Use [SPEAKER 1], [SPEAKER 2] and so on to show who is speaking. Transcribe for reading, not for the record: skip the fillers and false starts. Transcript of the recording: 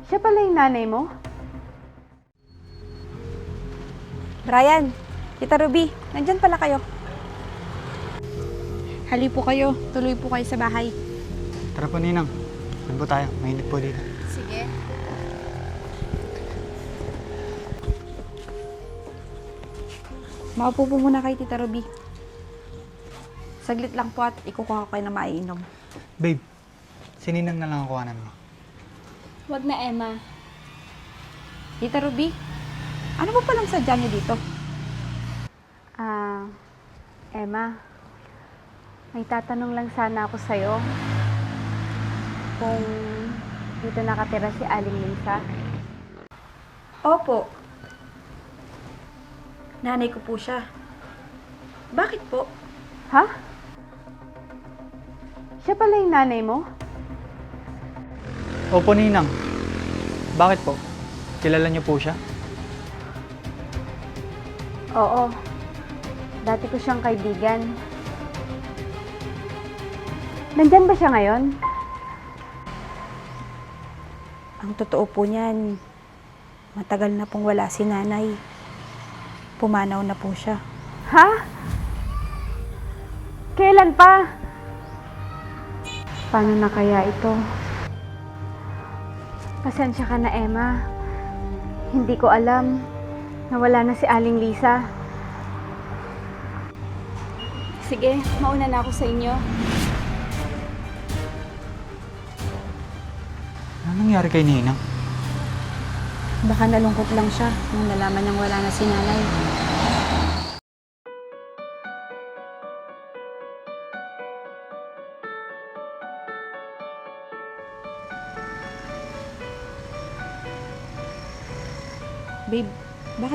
[SPEAKER 1] Siya pala yung nanay mo?
[SPEAKER 2] Brian, Tita Ruby, nandyan pala kayo. Hali po kayo, tuloy po kayo sa bahay.
[SPEAKER 3] Tara po, Ninang. Doon po tayo. Mainit po dito.
[SPEAKER 2] Sige. Maupo po muna kayo, Tita Ruby. Saglit lang po at ikukuha ko kayo na maiinom.
[SPEAKER 3] Babe, si Ninang na lang ang kuhanan mo.
[SPEAKER 4] Wag na, Emma.
[SPEAKER 2] Tita Ruby, ano po palang sadya niyo dito?
[SPEAKER 1] Emma, may tatanong lang sana ako sa'yo. Kung dito nakatira si Aling Lisa.
[SPEAKER 2] Opo. Nanay ko po siya. Bakit po?
[SPEAKER 1] Ha? Siya pala yung nanay mo?
[SPEAKER 3] Opo, Ninang. Bakit po? Kilala niyo po siya?
[SPEAKER 1] Oo. Dati ko siyang kaibigan. Nandyan ba siya ngayon?
[SPEAKER 2] Ang totoo po niyan, matagal na pong wala si nanay. Pumanaw na po siya.
[SPEAKER 1] Ha? Kailan pa? Paano na kaya ito? Pasensya ka na, Emma. Hindi ko alam na wala na si Aling Lisa.
[SPEAKER 4] Sige, mauna na ako sa inyo.
[SPEAKER 3] Ano nangyari kay Ninang?
[SPEAKER 2] Baka nalungkot lang siya nung nalaman niyang wala na si nanay. Babe, bakit